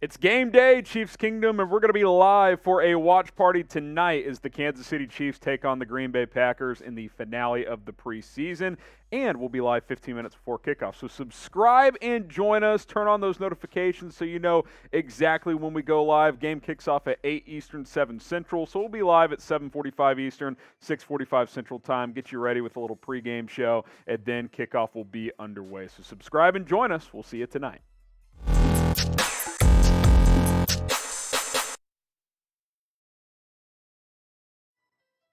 It's game day, Chiefs Kingdom, and we're going to be live for a watch party tonight as the Kansas City Chiefs take on the Green Bay Packers in the finale of the preseason, and we'll be live 15 minutes before kickoff. So subscribe and join us. Turn on those notifications so you know exactly when we go live. Game kicks off at 8 Eastern, 7 Central, so we'll be live at 7:45 Eastern, 6:45 Central Time. Get you ready with a little pregame show, and then kickoff will be underway. So subscribe and join us. We'll see you tonight.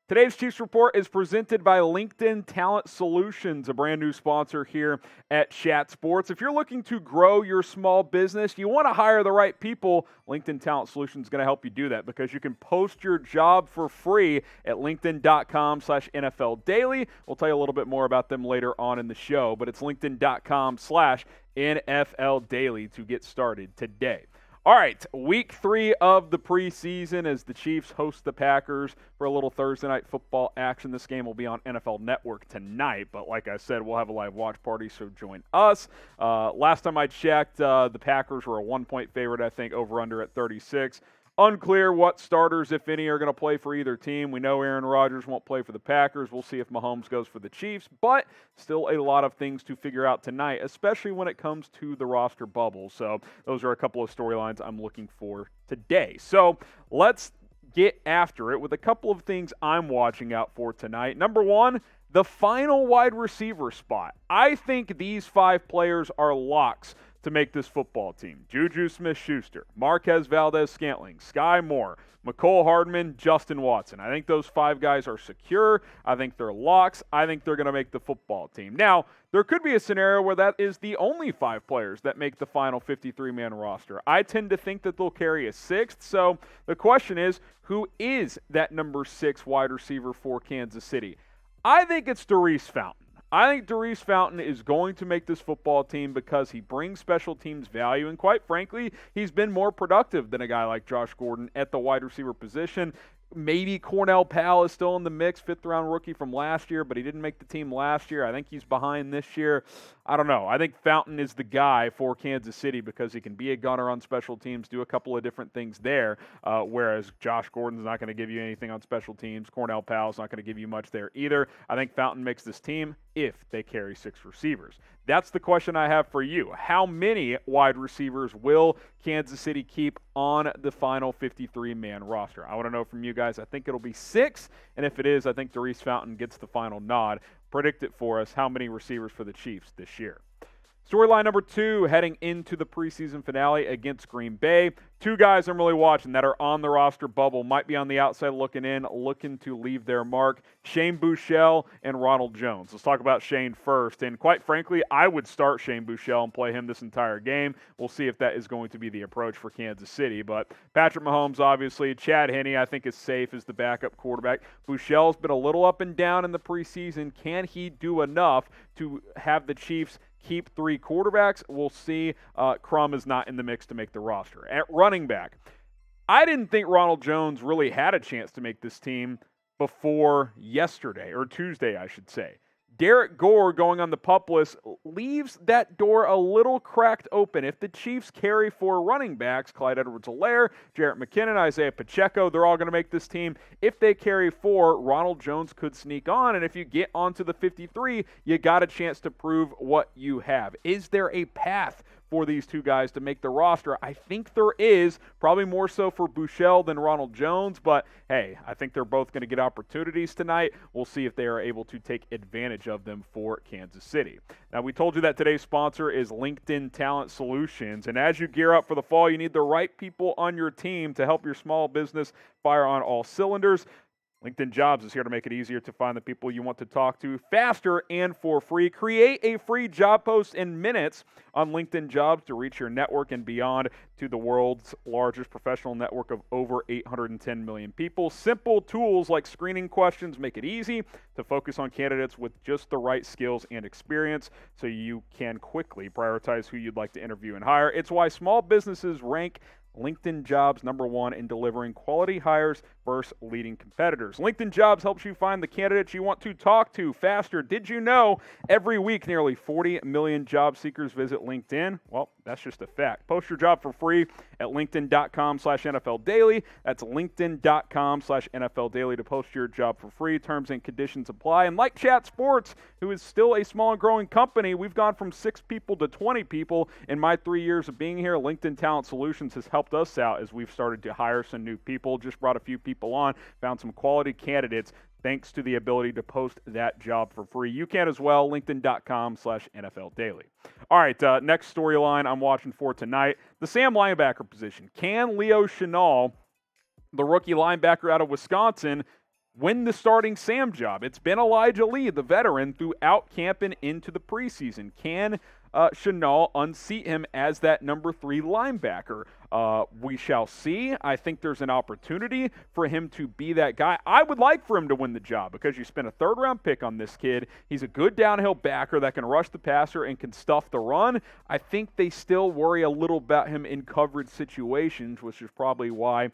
Today's Chiefs Report is presented by LinkedIn Talent Solutions, a brand new sponsor here at Chat Sports. If you're looking to grow your small business, you want to hire the right people, LinkedIn Talent Solutions is going to help you do that because you can post your job for free at linkedin.com/NFL Daily. We'll tell you a little bit more about them later on in the show, but it's linkedin.com/NFL Daily to get started today. All right, week 3 of the preseason as the Chiefs host the Packers for a little Thursday night football action. This game will be on NFL Network tonight, but like I said, we'll have a live watch party, so join us. Last time I checked, the Packers were a 1-point favorite, I think, over-under at 36. Unclear what starters, if any, are going to play for either team. We know Aaron Rodgers won't play for the Packers. We'll see if Mahomes goes for the Chiefs, but still a lot of things to figure out tonight, especially when it comes to the roster bubble. So those are a couple of storylines I'm looking for today. So let's get after it with a couple of things I'm watching out for tonight. Number one, the final wide receiver spot. I think these 5 players are locks to make this football team. Juju Smith-Schuster, Marquez Valdes-Scantling, Sky Moore, Mecole Hardman, Justin Watson. I think those 5 guys are secure. I think they're locks. I think they're going to make the football team. Now, there could be a scenario where that is the only 5 players that make the final 53-man roster. I tend to think that they'll carry a 6th. So the question is, who is that number 6 wide receiver for Kansas City? I think it's Daurice Fountain. I think Daurice Fountain is going to make this football team because he brings special teams value, and quite frankly, he's been more productive than a guy like Josh Gordon at the wide receiver position. Maybe Cornell Powell is still in the mix, 5th-round rookie from last year, but he didn't make the team last year. I think he's behind this year. I don't know. I think Fountain is the guy for Kansas City because he can be a gunner on special teams, do a couple of different things there, whereas Josh Gordon's not going to give you anything on special teams. Cornell Powell's not going to give you much there either. I think Fountain makes this team if they carry 6 receivers. That's the question I have for you. How many wide receivers will Kansas City keep on the final 53-man roster? I want to know from you guys. I think it'll be 6, and if it is, I think Daurice Fountain gets the final nod. Predict it for us. How many receivers for the Chiefs this year? Storyline number 2, heading into the preseason finale against Green Bay. 2 guys I'm really watching that are on the roster bubble, might be on the outside looking in, looking to leave their mark. Shane Buechele and Ronald Jones. Let's talk about Shane first. And quite frankly, I would start Shane Buechele and play him this entire game. We'll see if that is going to be the approach for Kansas City. But Patrick Mahomes, obviously. Chad Henne, I think, is safe as the backup quarterback. Buechele's been a little up and down in the preseason. Can he do enough to have the Chiefs keep 3 quarterbacks? We'll see. Crum is not in the mix to make the roster. At running back, I didn't think Ronald Jones really had a chance to make this team before yesterday, or Tuesday, I should say. Derek Gore going on the PUP list leaves that door a little cracked open. If the Chiefs carry 4 running backs, Clyde Edwards-Helaire, Jarrett McKinnon, Isaiah Pacheco, they're all going to make this team. If they carry 4, Ronald Jones could sneak on, and if you get onto the 53, you got a chance to prove what you have. Is there a path for these 2 guys to make the roster? I think there is, probably more so for Buechele than Ronald Jones, but hey, I think they're both going to get opportunities tonight. We'll see if they are able to take advantage of them for Kansas City. Now, we told you that today's sponsor is LinkedIn Talent Solutions, and as you gear up for the fall, you need the right people on your team to help your small business fire on all cylinders. LinkedIn Jobs is here to make it easier to find the people you want to talk to faster and for free. Create a free job post in minutes on LinkedIn Jobs to reach your network and beyond to the world's largest professional network of over 810 million people. Simple tools like screening questions make it easy to focus on candidates with just the right skills and experience so you can quickly prioritize who you'd like to interview and hire. It's why small businesses rank LinkedIn Jobs #1 in delivering quality hires versus leading competitors. LinkedIn Jobs helps you find the candidates you want to talk to faster. Did you know every week nearly 40 million job seekers visit LinkedIn? Well, that's just a fact. Post your job for free at linkedin.com/NFL Daily. That's linkedin.com/NFL Daily to post your job for free. Terms and conditions apply. And like Chat Sports, who is still a small and growing company, we've gone from 6 people to 20 people in my 3 years of being here. LinkedIn Talent Solutions has helped us out as we've started to hire some new people, just brought a few people on, found some quality candidates thanks to the ability to post that job for free. You can as well, linkedin.com/NFL Daily. All right, next storyline I'm watching for tonight, the Sam linebacker position. Can Leo Chenal, the rookie linebacker out of Wisconsin, win the starting Sam job? It's been Elijah Lee, the veteran, throughout camp and into the preseason. Can Chenal unseat him as that number 3 linebacker? We shall see. I think there's an opportunity for him to be that guy. I would like for him to win the job because you spent a 3rd-round pick on this kid. He's a good downhill backer that can rush the passer and can stuff the run. I think they still worry a little about him in coverage situations, which is probably why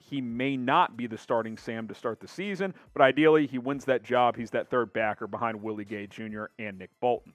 he may not be the starting Sam to start the season. But ideally, he wins that job. He's that 3rd backer behind Willie Gay Jr. and Nick Bolton.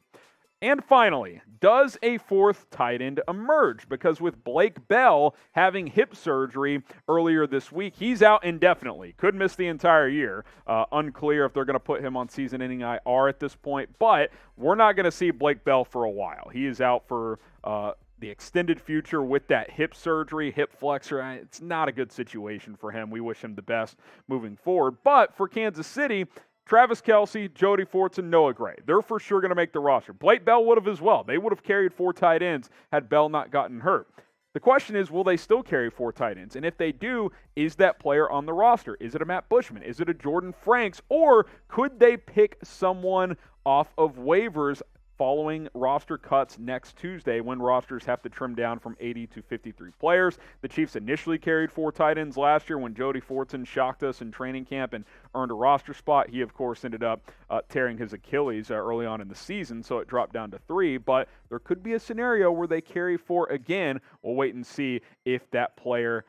And finally, does a 4th tight end emerge? Because with Blake Bell having hip surgery earlier this week, he's out indefinitely. Could miss the entire year. Unclear if they're going to put him on season-ending IR at this point. But we're not going to see Blake Bell for a while. He is out for the extended future with that hip surgery, hip flexor. It's not a good situation for him. We wish him the best moving forward. But for Kansas City, Travis Kelce, Jody Fortson, Noah Gray. They're for sure going to make the roster. Blake Bell would have as well. They would have carried 4 tight ends had Bell not gotten hurt. The question is, will they still carry 4 tight ends? And if they do, is that player on the roster? Is it a Matt Bushman? Is it a Jordan Franks? Or could they pick someone off of waivers following roster cuts next Tuesday when rosters have to trim down from 80 to 53 players? The Chiefs initially carried 4 tight ends last year when Jody Fortson shocked us in training camp and earned a roster spot. He, of course, ended up tearing his Achilles early on in the season, so it dropped down to 3. But there could be a scenario where they carry 4 again. We'll wait and see if that player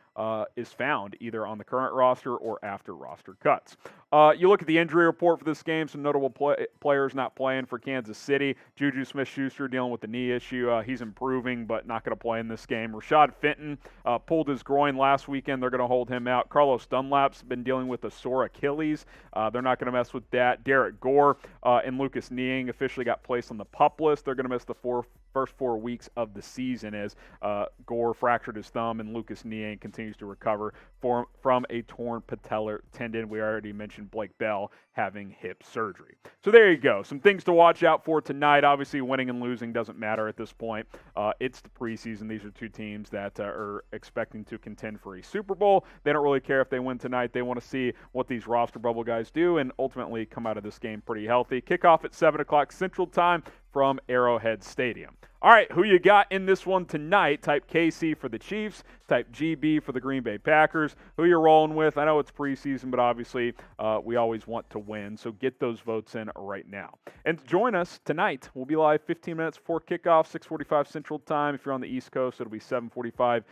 is found either on the current roster or after roster cuts. You look at the injury report for this game, some notable players not playing for Kansas City. Juju Smith-Schuster dealing with the knee issue. He's improving, but not going to play in this game. Rashad Fenton pulled his groin last weekend. They're going to hold him out. Carlos Dunlap's been dealing with a sore Achilles. They're not going to mess with that. Derek Gore and Lucas Niang officially got placed on the PUP list. They're going to miss the first 4 weeks of the season as Gore fractured his thumb and Lucas Niang continues to recover from a torn patellar tendon. We already mentioned Blake Bell having hip surgery. So there you go. Some things to watch out for tonight. Obviously, winning and losing doesn't matter at this point. It's the preseason. These are 2 teams that are expecting to contend for a Super Bowl. They don't really care if they win tonight. They want to see what these roster bubble guys do and ultimately come out of this game pretty healthy. Kickoff at 7 o'clock Central Time from Arrowhead Stadium. All right, who you got in this one tonight? Type KC for the Chiefs, type GB for the Green Bay Packers. Who you're rolling with? I know it's preseason, but obviously we always want to win, so get those votes in right now. And join us tonight. We'll be live 15 minutes before kickoff, 6:45 Central Time. If you're on the East Coast, it'll be 7:45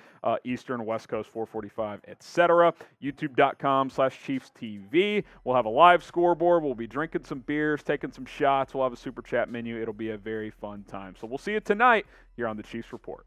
Eastern, West Coast 4:45, etc. YouTube.com/ChiefsTV. We'll have a live scoreboard. We'll be drinking some beers, taking some shots. We'll have a super chat menu. It'll be a very fun time. So we'll see you tonight here on the Chiefs Report.